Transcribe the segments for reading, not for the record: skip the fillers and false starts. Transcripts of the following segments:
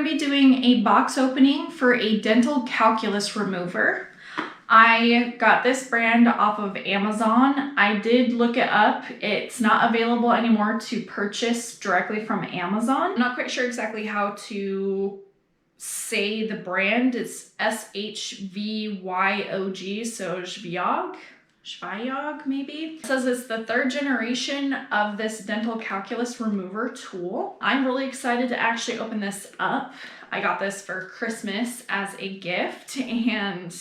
to be doing a box opening for a dental calculus remover. I got this brand off of Amazon. I did look it up. It's not available anymore to purchase directly from Amazon. I'm not quite sure exactly how to say the brand. It's SHVYOG, so SHVYOG maybe. It says it's the 3rd generation of this dental calculus remover tool. I'm really excited to actually open this up. I got this for Christmas as a gift, and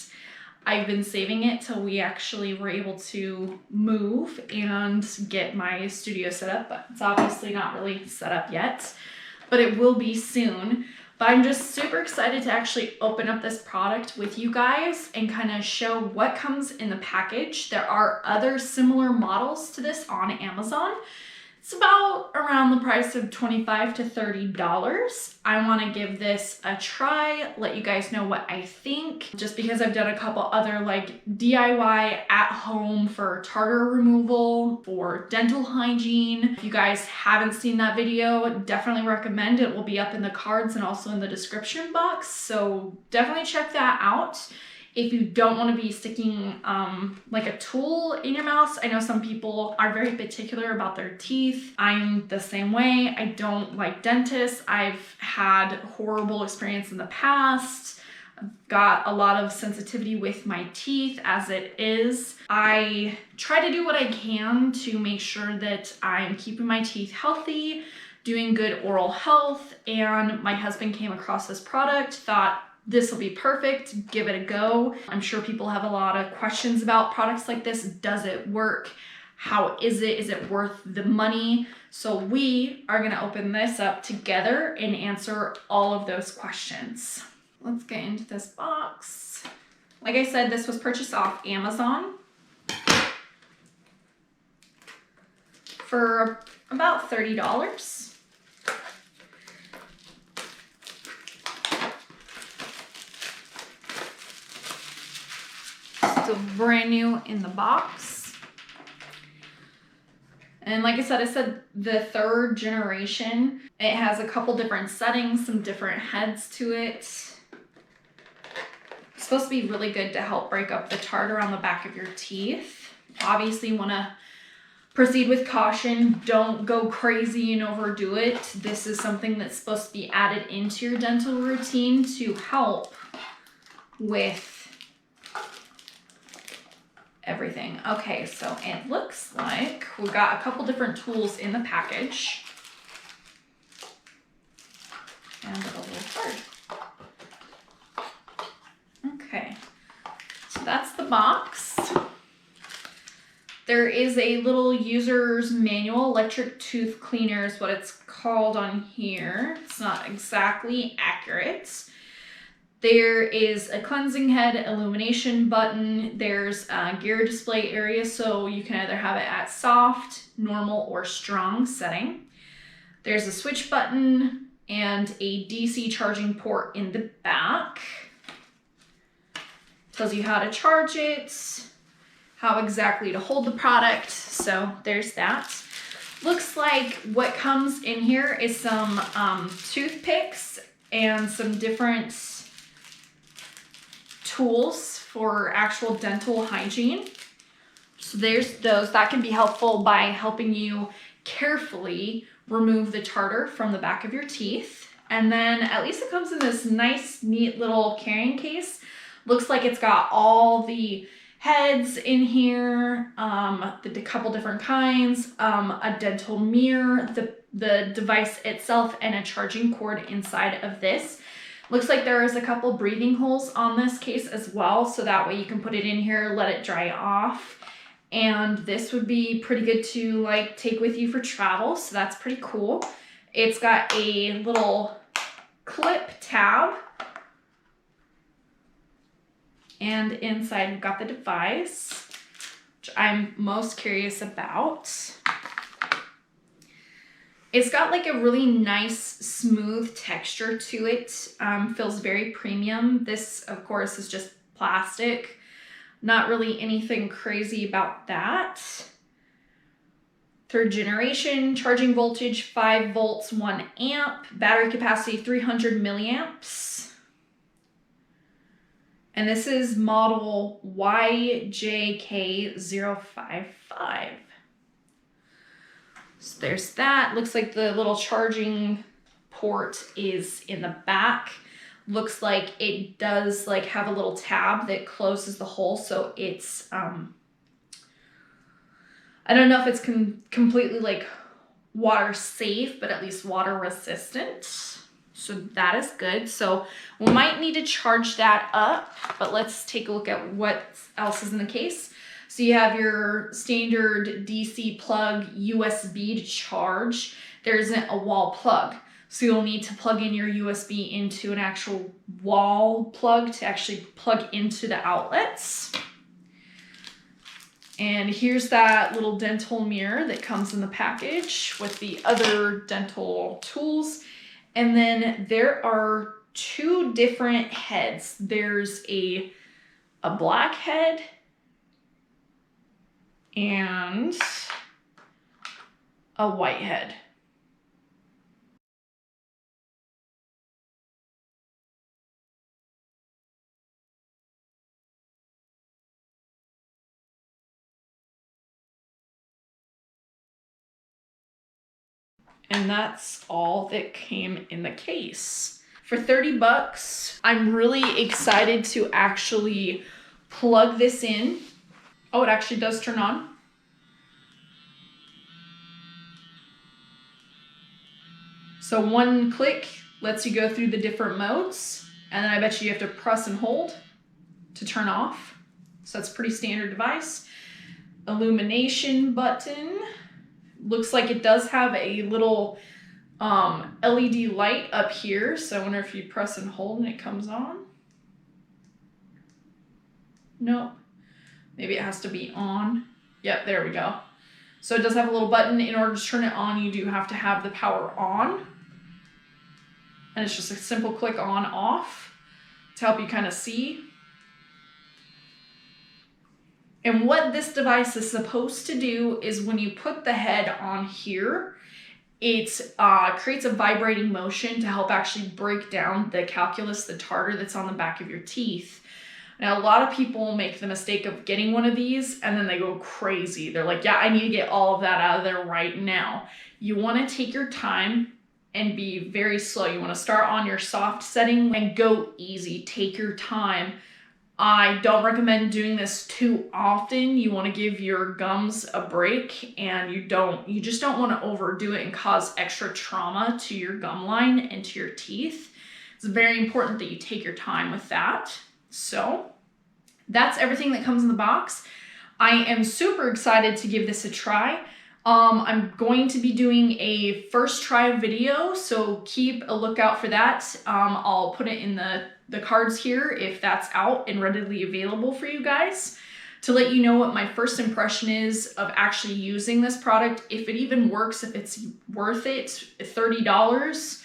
I've been saving it till we actually were able to move and get my studio set up, but it's obviously not really set up yet, but it will be soon. But I'm just super excited to actually open up this product with you guys and kind of show what comes in the package. There are other similar models to this on Amazon. It's about around the price of $25 to $30. I want to give this a try, let you guys know what I think, just because I've done a couple other like DIY at home for tartar removal, for dental hygiene. If you guys haven't seen that video, definitely recommend it. Will be up in the cards and also in the description box, so definitely check that out. If you don't want to be sticking like a tool in your mouth. I know some people are very particular about their teeth. I'm the same way. I don't like dentists. I've had horrible experience in the past. I've got a lot of sensitivity with my teeth as it is. I try to do what I can to make sure that I'm keeping my teeth healthy, doing good oral health, and my husband came across this product, thought, this will be perfect, give it a go. I'm sure people have a lot of questions about products like this. Does it work? How is it? Is it worth the money? So we are gonna open this up together and answer all of those questions. Let's get into this box. Like I said, this was purchased off Amazon for about $30. Still brand new in the box. And like I said the 3rd generation. It has a couple different settings, some different heads to it. It's supposed to be really good to help break up the tartar on the back of your teeth. Obviously you want to proceed with caution. Don't go crazy and overdo it. This is something that's supposed to be added into your dental routine to help with everything. Okay, so it looks like we've got a couple different tools in the package. And a little card. Okay, so that's the box. There is a little user's manual. Electric tooth cleaner is what it's called on here. It's not exactly accurate. There is a cleansing head, illumination button. There's a gear display area, so you can either have it at soft, normal, or strong setting. There's a switch button and a DC charging port in the back. Tells you how to charge it, how exactly to hold the product, so there's that. Looks like what comes in here is some toothpicks and some different tools for actual dental hygiene. So there's those. That can be helpful by helping you carefully remove the tartar from the back of your teeth. And then at least it comes in this nice, neat little carrying case. Looks like it's got all the heads in here, the couple different kinds, a dental mirror, the device itself, and a charging cord inside of this. Looks like there is a couple breathing holes on this case as well, so that way you can put it in here, let it dry off. And this would be pretty good to like take with you for travel, so that's pretty cool. It's got a little clip tab. And inside we've got the device, which I'm most curious about. It's got like a really nice smooth texture to it. Feels very premium. This of course is just plastic. Not really anything crazy about that. Third generation, charging voltage 5 volts, 1 amp, battery capacity 300 milliamps. And this is model YJK055. So there's that. Looks like the little charging port is in the back. Looks like it does like have a little tab that closes the hole, so it's I don't know if it's completely like water safe, but at least water resistant. So that is good. So we might need to charge that up, but let's take a look at what else is in the case. So you have your standard DC plug USB to charge. There isn't a wall plug. So you'll need to plug in your USB into an actual wall plug to actually plug into the outlets. And here's that little dental mirror that comes in the package with the other dental tools. And then there are 2 different heads. There's a black head and a white head. And that's all that came in the case. For 30 bucks, I'm really excited to actually plug this in. Oh, it actually does turn on. So 1 click lets you go through the different modes. And then I bet you have to press and hold to turn off. So that's a pretty standard device. Illumination button. Looks like it does have a little LED light up here. So I wonder if you press and hold and it comes on. Nope. Maybe it has to be on. Yep, there we go. So it does have a little button. In order to turn it on, you do have to have the power on. And it's just a simple click on off to help you kind of see. And what this device is supposed to do is when you put the head on here, it creates a vibrating motion to help actually break down the calculus, the tartar that's on the back of your teeth. Now, a lot of people make the mistake of getting one of these and then they go crazy. They're like, yeah, I need to get all of that out of there right now. You want to take your time and be very slow. You want to start on your soft setting and go easy. Take your time. I don't recommend doing this too often. You want to give your gums a break, and you just don't want to overdo it and cause extra trauma to your gum line and to your teeth. It's very important that you take your time with that. So that's everything that comes in the box. I am super excited to give this a try. I'm going to be doing a first try video, so keep a lookout for that. I'll put it in the cards here if that's out and readily available for you guys, to let you know what my first impression is of actually using this product, if it even works, if it's worth it, $30.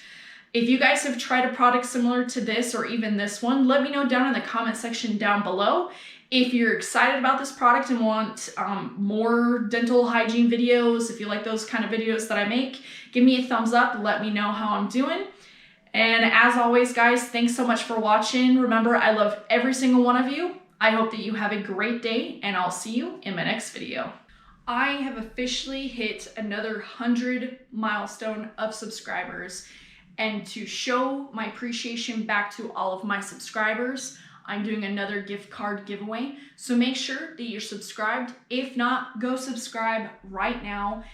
If you guys have tried a product similar to this or even this one, let me know down in the comment section down below. If you're excited about this product and want more dental hygiene videos, if you like those kind of videos that I make, give me a thumbs up, let me know how I'm doing. And as always, guys, thanks so much for watching. Remember, I love every single one of you. I hope that you have a great day, and I'll see you in my next video. I have officially hit another 100 milestone of subscribers. And to show my appreciation back to all of my subscribers, I'm doing another gift card giveaway. So make sure that you're subscribed. If not, go subscribe right now.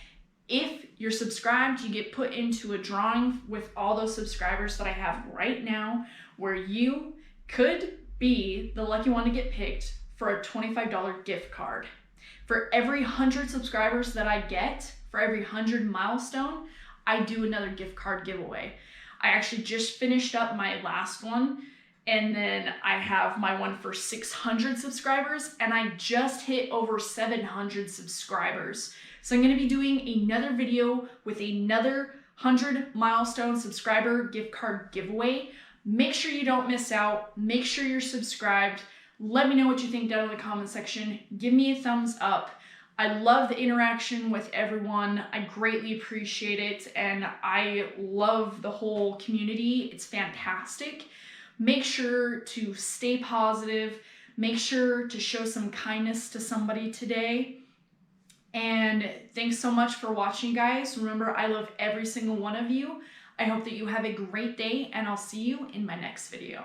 If you're subscribed, you get put into a drawing with all those subscribers that I have right now, where you could be the lucky one to get picked for a $25 gift card. For every 100 subscribers that I get, for every 100 milestone, I do another gift card giveaway. I actually just finished up my last one, and then I have my one for 600 subscribers, and I just hit over 700 subscribers. So I'm going to be doing another video with another 100 milestone subscriber gift card giveaway. Make sure you don't miss out. Make sure you're subscribed. Let me know what you think down in the comment section. Give me a thumbs up. I love the interaction with everyone. I greatly appreciate it, and I love the whole community. It's fantastic. Make sure to stay positive. Make sure to show some kindness to somebody today. And thanks so much for watching, guys. Remember, I love every single one of you. I hope that you have a great day, and I'll see you in my next video.